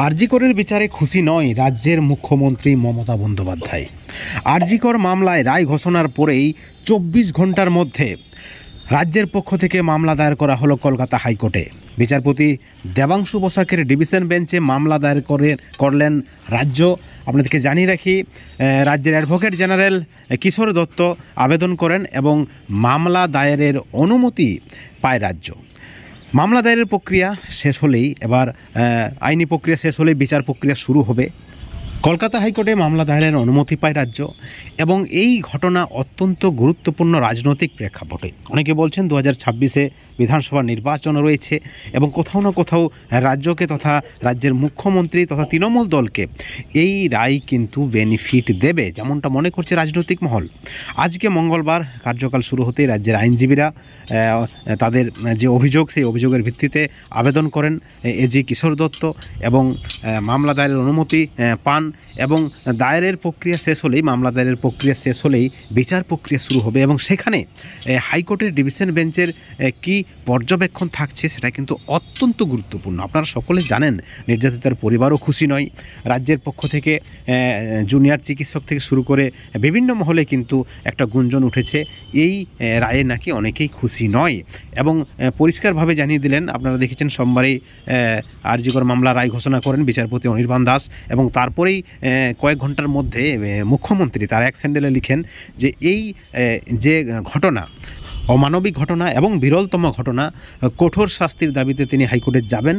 আরজি করের বিচারে খুশি নয় রাজ্যের মুখ্যমন্ত্রী মমতা বন্দ্যোপাধ্যায়। আরজি কর মামলায় রায় ঘোষণার পরেই 24 ঘন্টার মধ্যে রাজ্যের পক্ষ থেকে মামলা দায়ের করা হলো কলকাতা হাইকোর্টে। বিচারপতি দেবাংশু বসাকের ডিভিশন বেঞ্চে মামলা দায়ের করলেন রাজ্য। আপনাদেরকে জানিয়ে রাখি, রাজ্যের অ্যাডভোকেট জেনারেল কিশোর দত্ত আবেদন করেন এবং মামলা দায়েরের অনুমতি পায় রাজ্য। মামলা দায়েরের প্রক্রিয়া শেষ হলেই এবার আইনি প্রক্রিয়া শেষ হলেই বিচার প্রক্রিয়া শুরু হবে। কলকাতা হাইকোর্টে মামলা দায়েরের অনুমতি পায় রাজ্য এবং এই ঘটনা অত্যন্ত গুরুত্বপূর্ণ রাজনৈতিক প্রেক্ষাপটে। অনেকে বলছেন 2026-এ বিধানসভা নির্বাচন রয়েছে এবং কোথাও না কোথাও রাজ্যকে তথা রাজ্যের মুখ্যমন্ত্রী তথা তৃণমূল দলকে এই রায় কিন্তু বেনিফিট দেবে, যেমনটা মনে করছে রাজনৈতিক মহল। আজকে মঙ্গলবার কার্যকাল শুরু হতেই রাজ্যের আইনজীবীরা তাদের যে অভিযোগ সেই অভিযোগের ভিত্তিতে আবেদন করেন এজি কিশোর দত্ত এবং মামলা দায়েরের অনুমতি পান এবং দায়েরের প্রক্রিয়া শেষ হলেই মামলা দায়েরের প্রক্রিয়া শেষ হলেই বিচার প্রক্রিয়া শুরু হবে এবং সেখানে হাইকোর্টের ডিভিশন বেঞ্চের কি পর্যবেক্ষণ থাকছে সেটা কিন্তু অত্যন্ত গুরুত্বপূর্ণ। আপনারা সকলে জানেন নির্যাতিতার পরিবারও খুশি নয়। রাজ্যের পক্ষ থেকে জুনিয়র চিকিৎসক থেকে শুরু করে বিভিন্ন মহলে কিন্তু একটা গুঞ্জন উঠেছে এই রায়ে নাকি অনেকেই খুশি নয় এবং পরিষ্কারভাবে জানিয়ে দিলেন। আপনারা দেখেছেন সোমবারেই আরজি কর মামলা রায় ঘোষণা করেন বিচারপতি অনির্বাণ দাস এবং তারপরেই কয়েক ঘন্টার মধ্যে মুখ্যমন্ত্রী তার এক স্যান্ডেলে লিখেন যে এই যে ঘটনা অমানবিক ঘটনা এবং বিরলতম ঘটনা, কঠোর শাস্তির দাবিতে তিনি হাইকোর্টে যাবেন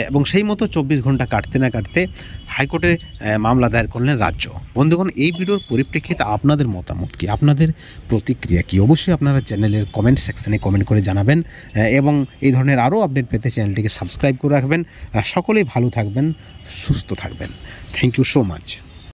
এবং সেই মতো 24 ঘন্টা কাটতে না কাটতে হাইকোর্টে মামলা দায়ের করলেন রাজ্য। বন্ধুগণ, এই ভিডিওর পরিপ্রেক্ষিতে আপনাদের মতামত কি, আপনাদের প্রতিক্রিয়া কি, অবশ্যই আপনারা চ্যানেলের কমেন্ট সেকশনে কমেন্ট করে জানাবেন এবং এই ধরনের আরও আপডেট পেতে চ্যানেলটিকে সাবস্ক্রাইব করে রাখবেন। সকলেই ভালো থাকবেন, সুস্থ থাকবেন। Thank you so much.